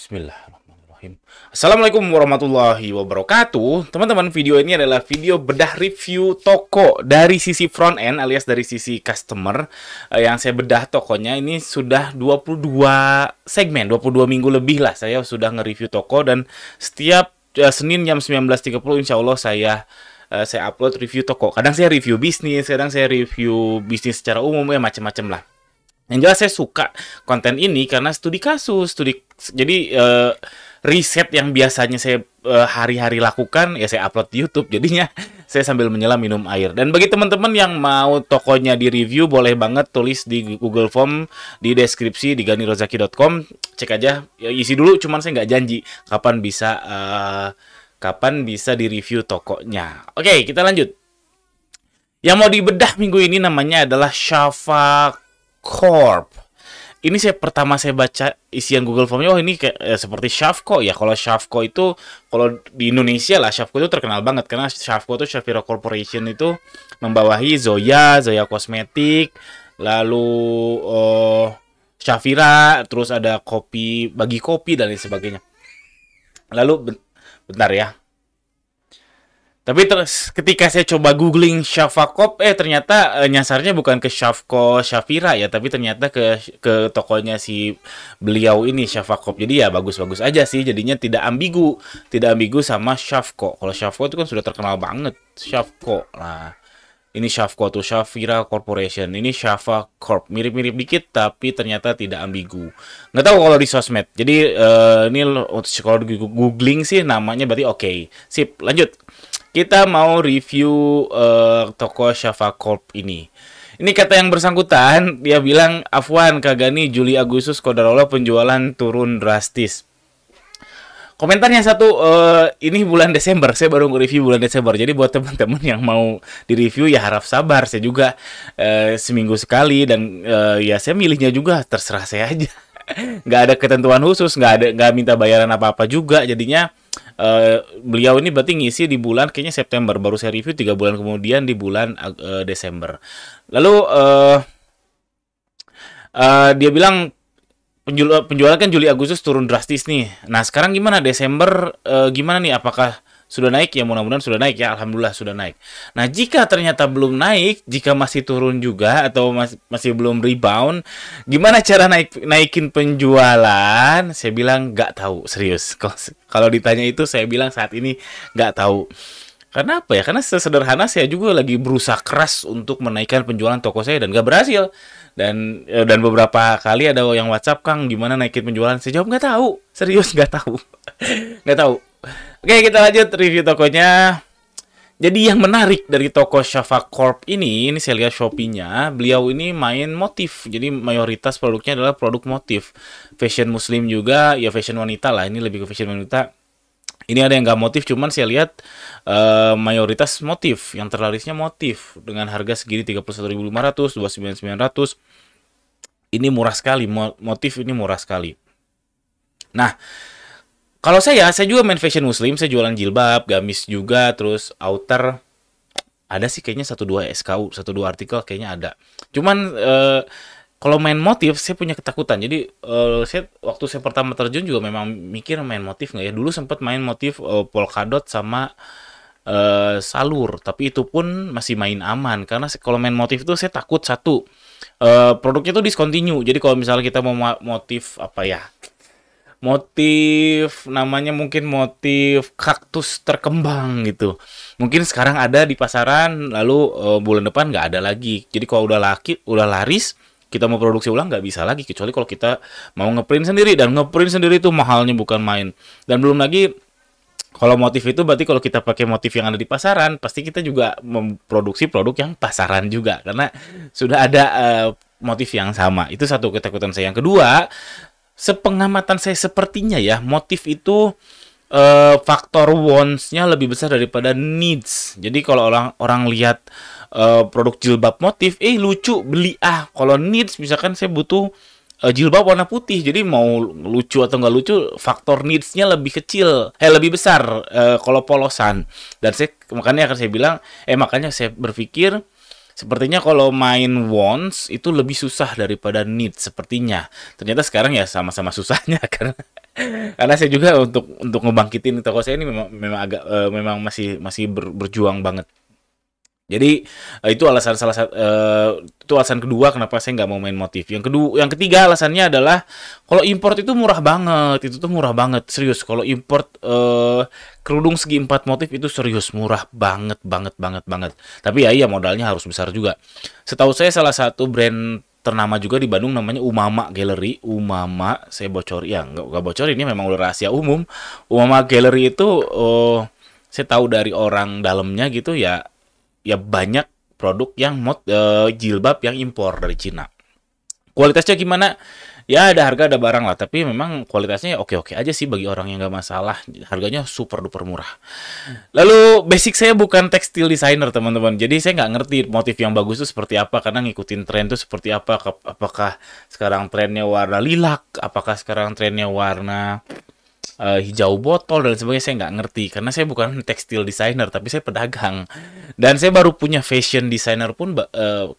Bismillahirrahmanirrahim. Assalamualaikum warahmatullahi wabarakatuh. Teman-teman, video ini adalah video bedah review toko dari sisi front end alias dari sisi customer. Yang saya bedah tokonya ini sudah 22 segmen, 22 minggu lebih lah saya sudah nge-review toko, dan setiap Senin jam 19.30 insya Allah saya upload review toko. Kadang saya review bisnis, kadang saya review bisnis secara umum, ya macam-macam lah. Yang jelas saya suka konten ini karena studi kasus, jadi riset yang biasanya saya hari-hari lakukan ya saya upload di YouTube. Jadinya saya sambil menyelam minum air. Dan bagi teman-teman yang mau tokonya di review, boleh banget tulis di Google Form di deskripsi di ganirozaki.com. Cek aja, ya, isi dulu. Cuman saya nggak janji kapan bisa di review tokonya. Oke, kita lanjut. Yang mau dibedah minggu ini namanya adalah Shafa Corp. Ini pertama saya baca isian Google Formnya, oh ini kayak seperti Shafco ya. Kalau Shafco itu, kalau di Indonesia lah, Shafco itu terkenal banget karena Shafco itu Shafira Corporation itu membawahi Zoya Kosmetik, lalu Shafira, terus ada kopi, bagi kopi dan lain sebagainya. Lalu bentar ya. Tapi terus ketika saya coba googling Shafa Corp, ternyata nyasarnya bukan ke Shafco Shafira ya, tapi ternyata ke tokonya si beliau ini Shafa Corp. Jadi ya bagus-bagus aja sih, jadinya tidak ambigu sama Shafco. Kalau Shafco itu kan sudah terkenal banget, Shafco. Nah, ini Shafco tuh Shafira Corporation, ini Shafa Corp. Mirip-mirip dikit tapi ternyata tidak ambigu. Nggak tahu kalau di sosmed. Jadi ini kalau di googling sih namanya berarti oke. Sip, lanjut. Kita mau review toko Shafa Corp ini. Ini kata yang bersangkutan, dia bilang, Afwan, Kagani, Juli Agustus, Qadarullah penjualan turun drastis. Komentarnya satu, ini bulan Desember, saya baru nge-review bulan Desember. Jadi buat teman-teman yang mau di-review ya harap sabar. Saya juga seminggu sekali, dan ya saya milihnya juga terserah saya aja. Nggak ada ketentuan khusus, nggak minta bayaran apa-apa juga. Jadinya beliau ini berarti ngisi di bulan kayaknya September, baru saya review 3 bulan kemudian di bulan Desember. Lalu dia bilang penjualan kan Juli Agustus turun drastis nih. Nah sekarang gimana Desember, gimana nih, apakah sudah naik? Ya mudah-mudahan sudah naik ya, alhamdulillah sudah naik. Nah jika ternyata belum naik, jika masih turun juga atau masih belum rebound, gimana cara naikin penjualan? Saya bilang nggak tahu, serius. Kalau ditanya itu saya bilang saat ini nggak tahu. Karena apa ya? Karena sesederhana saya juga lagi berusaha keras untuk menaikkan penjualan toko saya dan nggak berhasil. Dan beberapa kali ada yang WhatsApp, Kang, gimana naikin penjualan? Saya jawab nggak tahu, serius nggak tahu, nggak tahu. Oke, kita lanjut review tokonya. Jadi yang menarik dari toko Shafa Corp ini saya lihat Shopee-nya, beliau ini main motif. Jadi mayoritas produknya adalah produk motif. Fashion muslim juga, ya fashion wanita lah, ini lebih ke fashion wanita. Ini ada yang nggak motif, cuman saya lihat mayoritas motif. Yang terlarisnya motif dengan harga segini 31.500, 29.900. Ini murah sekali, motif ini murah sekali. Nah, kalau saya juga main fashion muslim, saya jualan jilbab, gamis juga, terus outer. Ada sih kayaknya 1-2 SKU, 1-2 artikel kayaknya ada. Cuman kalau main motif saya punya ketakutan. Jadi waktu saya pertama terjun juga memang mikir main motif nggak ya. Dulu sempat main motif polkadot sama salur, tapi itu pun masih main aman. Karena kalau main motif itu saya takut satu, produknya tuh discontinue. Jadi kalau misalnya kita mau motif apa ya, motif namanya mungkin motif kaktus terkembang gitu, mungkin sekarang ada di pasaran, lalu bulan depan nggak ada lagi. Jadi kalau udah laris, kita mau produksi ulang nggak bisa lagi, kecuali kalau kita mau ngeprint sendiri, dan ngeprint sendiri itu mahalnya bukan main. Dan belum lagi kalau motif itu berarti kalau kita pakai motif yang ada di pasaran, pasti kita juga memproduksi produk yang pasaran juga, karena sudah ada motif yang sama. Itu satu ketakutan saya. Yang kedua, sepengamatan saya sepertinya ya, motif itu faktor wants-nya lebih besar daripada needs. Jadi kalau orang lihat produk jilbab motif, lucu, beli. Kalau needs, misalkan saya butuh jilbab warna putih, jadi mau lucu atau nggak lucu, faktor needs-nya lebih kecil, lebih besar kalau polosan. Dan makanya saya berpikir sepertinya kalau main wants itu lebih susah daripada needs sepertinya. Ternyata sekarang ya sama-sama susahnya karena Karena saya juga untuk ngebangkitin toko saya ini memang agak memang masih masih berjuang banget. Jadi itu alasan salah satu itu alasan kedua kenapa saya nggak mau main motif. Yang ketiga alasannya adalah kalau import itu murah banget. Itu tuh murah banget, serius. Kalau import kerudung segi 4 motif itu serius murah banget banget banget banget. Tapi ya iya modalnya harus besar juga. Setahu saya salah satu brand ternama juga di Bandung namanya Umama Gallery. Umama, saya bocor ya nggak bocor, ini memang udah rahasia umum. Umama Gallery itu saya tahu dari orang dalamnya gitu ya, ya banyak produk yang jilbab yang impor dari Cina. Kualitasnya gimana? Ya ada harga ada barang lah, tapi memang kualitasnya ya oke-oke aja sih bagi orang yang nggak masalah. Harganya super duper murah. Lalu basic saya bukan tekstil designer teman-teman, jadi saya nggak ngerti motif yang bagus itu seperti apa, karena ngikutin tren itu seperti apa. Apakah sekarang trennya warna lilac, apakah sekarang trennya warna hijau botol dan sebagainya, saya nggak ngerti karena saya bukan tekstil designer tapi saya pedagang, dan saya baru punya fashion designer pun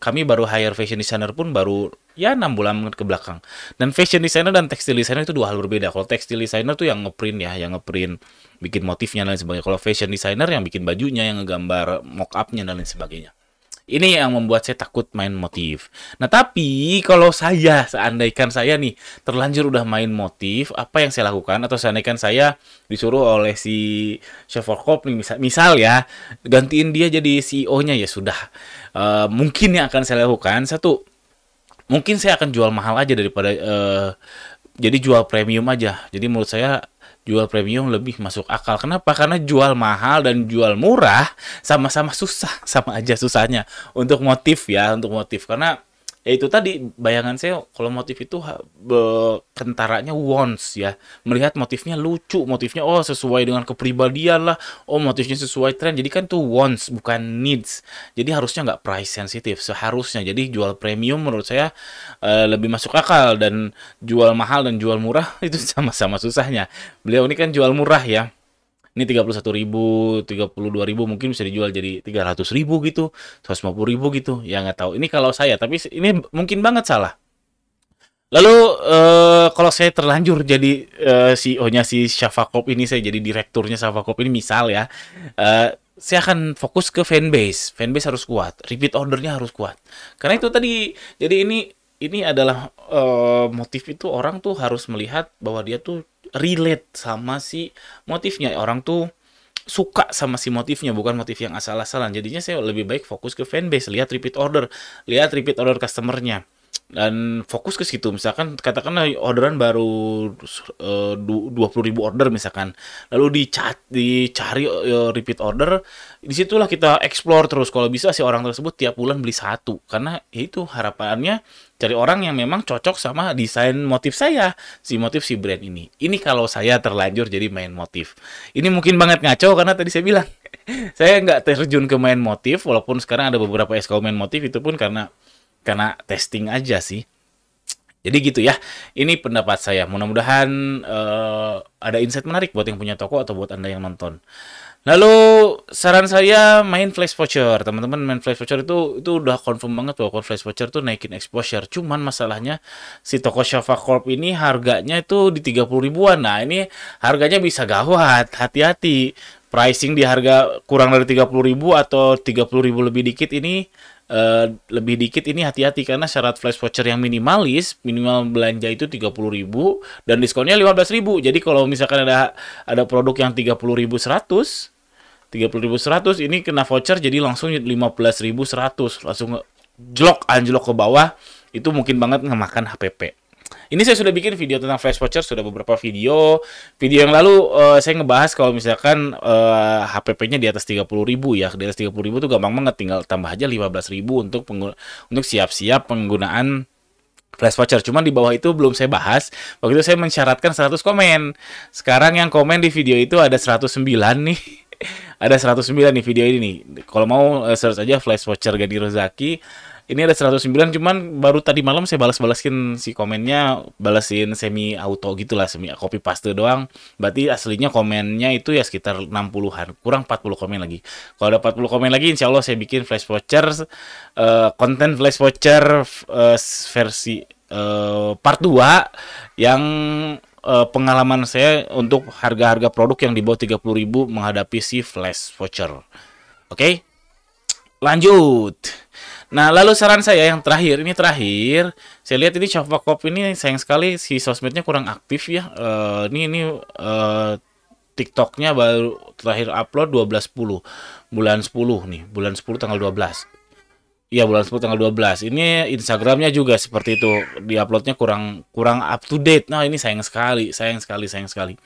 kami baru hire fashion designer pun baru ya 6 bulan ke belakang. Dan fashion designer dan tekstil designer itu dua hal berbeda. Kalau tekstil designer tuh yang ngeprint ya, yang ngeprint bikin motifnya dan lain sebagainya. Kalau fashion designer yang bikin bajunya, yang ngegambar mock upnya dan lain sebagainya. Ini yang membuat saya takut main motif. Nah, tapi kalau saya, seandainya saya nih terlanjur udah main motif, apa yang saya lakukan? Atau seandainya saya disuruh oleh si Chefforkop nih, misal ya, gantiin dia jadi CEO-nya, ya sudah. Mungkin yang akan saya lakukan, satu, mungkin saya akan jual mahal aja daripada jadi jual premium aja. Jadi menurut saya jual premium lebih masuk akal. Kenapa? Karena jual mahal dan jual murah sama-sama susah, sama aja susahnya untuk motif ya, untuk motif. Karena ya itu tadi bayangan saya kalau motif itu kentaranya wants ya, melihat motifnya lucu, motifnya oh sesuai dengan kepribadian lah, oh motifnya sesuai tren, jadi kan tuh wants bukan needs, jadi harusnya nggak price sensitif seharusnya. Jadi jual premium menurut saya lebih masuk akal, dan jual mahal dan jual murah itu sama-sama susahnya. Beliau ini kan jual murah ya, ini 31.000, 32.000, mungkin bisa dijual jadi 300.000 gitu, 150.000 gitu. Ya nggak tahu. Ini kalau saya, tapi ini mungkin banget salah. Lalu kalau saya terlanjur jadi CEO-nya si Shafakop ini, saya jadi direkturnya Shafakop ini misal ya, saya akan fokus ke fanbase. Fanbase harus kuat, repeat ordernya harus kuat. Karena itu tadi, jadi ini adalah motif itu orang tuh harus melihat bahwa dia tuh relate sama si motifnya. Orang tuh suka sama si motifnya, bukan motif yang asal-asalan. Jadinya saya lebih baik fokus ke fanbase, lihat repeat order customernya, dan fokus ke situ. Misalkan katakanlah orderan baru 20.000 order misalkan, lalu dicari repeat order, disitulah kita explore terus. Kalau bisa si orang tersebut tiap bulan beli satu, karena ya itu harapannya cari orang yang memang cocok sama desain motif saya, si motif si brand ini. Ini kalau saya terlanjur jadi main motif. Ini mungkin banget ngaco karena tadi saya bilang saya nggak terjun ke main motif, walaupun sekarang ada beberapa SKU main motif, itu pun karena testing aja sih. Jadi gitu ya. Ini pendapat saya. Mudah-mudahan ada insight menarik buat yang punya toko atau buat Anda yang nonton. Lalu saran saya main flash voucher. Teman-teman, main flash voucher itu udah confirm banget bahwa flash voucher tuh naikin exposure. Cuman masalahnya si toko Shafa Corp ini harganya itu di 30 ribuan. Nah, ini harganya bisa gawat. Hati-hati. Pricing di harga kurang dari 30 ribu atau 30 ribu lebih dikit ini hati-hati, karena syarat flash voucher yang minimalis, minimal belanja itu 30 ribu dan diskonnya 15 ribu. Jadi kalau misalkan ada produk yang 30.100 ini kena voucher, jadi langsung 15.100, langsung anjlok ke bawah. Itu mungkin banget ngemakan HPP. Ini saya sudah bikin video tentang flash voucher, sudah beberapa video yang lalu. Saya ngebahas kalau misalkan HPP-nya di atas 30 ribu ya, di atas 30 ribu tuh gampang banget, tinggal tambah aja 15 ribu untuk siap-siap penggunaan flash voucher. Cuman di bawah itu belum saya bahas. Waktu itu saya mensyaratkan 100 komen. Sekarang yang komen di video itu ada 109 nih. Ada 109 nih video ini nih. Kalau mau search aja flash voucher Gani Rozaki. Ini ada 109, cuman baru tadi malam saya balasin si komennya, balasin semi auto gitulah, semi copy paste doang. Berarti aslinya komennya itu ya sekitar 60-an, kurang 40 komen lagi. Kalau ada 40 komen lagi, insya Allah saya bikin flash voucher, konten flash voucher versi part 2 yang pengalaman saya untuk harga-harga produk yang di bawah 30.000 menghadapi si flash voucher. Oke, lanjut. Nah, lalu saran saya yang terakhir, ini terakhir, saya lihat ini Chavakop ini sayang sekali si sosmednya kurang aktif ya. TikToknya baru terakhir upload 12.10 bulan 10 nih, bulan 10 tanggal 12. Iya, bulan 10 tanggal 12. Ini Instagramnya juga seperti itu. Di-uploadnya kurang up to date. Nah, ini sayang sekali, sayang sekali, sayang sekali.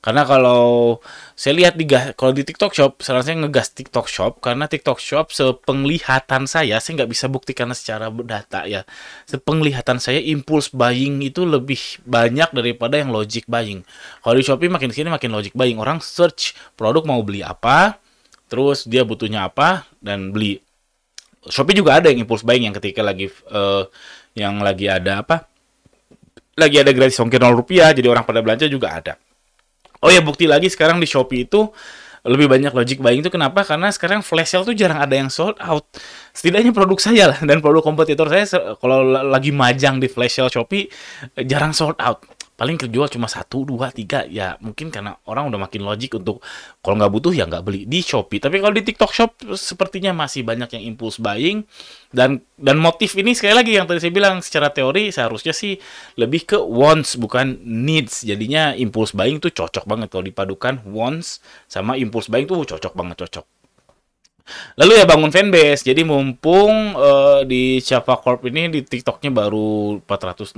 Karena kalau saya lihat kalau di TikTok Shop, saran saya ngegas TikTok Shop karena TikTok Shop sepenglihatan saya nggak bisa buktikan secara data ya. Sepenglihatan saya impulse buying itu lebih banyak daripada yang logic buying. Kalau di Shopee makin sini makin logic buying. Orang search produk mau beli apa, terus dia butuhnya apa dan beli. Shopee juga ada yang impulse buying yang ketika yang lagi ada apa? Lagi ada gratis ongkir 0 rupiah, jadi orang pada belanja juga ada. Oh ya, bukti lagi sekarang di Shopee itu lebih banyak logic buying itu kenapa? Karena sekarang flash sale tuh jarang ada yang sold out. Setidaknya produk saya lah dan produk kompetitor saya kalau lagi majang di flash sale Shopee jarang sold out. Paling kejual cuma 1, 2, 3 ya mungkin karena orang udah makin logik untuk kalau nggak butuh ya nggak beli di Shopee. Tapi kalau di TikTok Shop sepertinya masih banyak yang impulse buying dan motif ini sekali lagi yang tadi saya bilang secara teori seharusnya sih lebih ke wants bukan needs. Jadinya impulse buying tuh cocok banget kalau dipadukan wants sama impulse buying tuh cocok banget cocok. Lalu ya bangun fanbase. Jadi mumpung di Chavakop ini di TikToknya baru 406,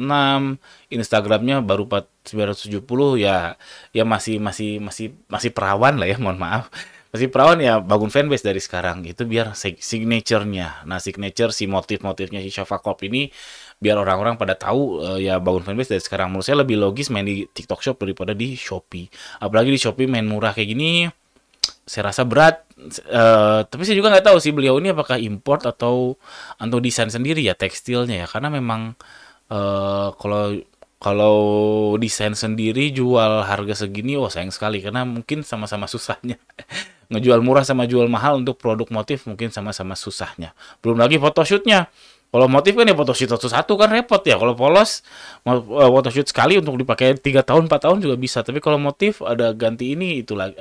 Instagramnya baru 970 ya masih perawan lah ya, mohon maaf. Masih perawan ya bangun fanbase dari sekarang itu biar signature-nya. Nah, signature si motif-motifnya si Chavakop ini biar orang-orang pada tahu ya bangun fanbase dari sekarang. Menurut saya lebih logis main di TikTok Shop daripada di Shopee. Apalagi di Shopee main murah kayak gini saya rasa berat. Tapi saya juga nggak tahu sih beliau ini apakah import atau desain sendiri ya tekstilnya ya karena memang kalau desain sendiri jual harga segini sayang sekali karena mungkin sama-sama susahnya ngejual murah sama jual mahal untuk produk motif mungkin sama-sama susahnya, belum lagi photoshootnya. Kalau motif kan ya photoshoot satu-satu kan repot ya. Kalau polos photoshoot sekali untuk dipakai 3 tahun 4 tahun juga bisa. Tapi kalau motif ada ganti ini itu lagi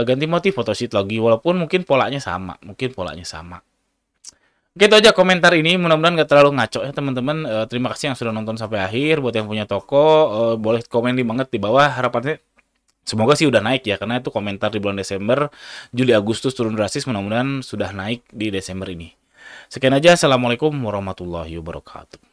ganti motif photoshoot lagi walaupun mungkin polanya sama. Gitu aja komentar ini, mudah-mudahan gak terlalu ngaco ya teman-teman. Terima kasih yang sudah nonton sampai akhir. Buat yang punya toko boleh komen di bawah harapannya. Semoga sih udah naik ya karena itu komentar di bulan Desember, Juli Agustus turun drastis, mudah-mudahan sudah naik di Desember ini. Sekian aja, assalamualaikum warahmatullahi wabarakatuh.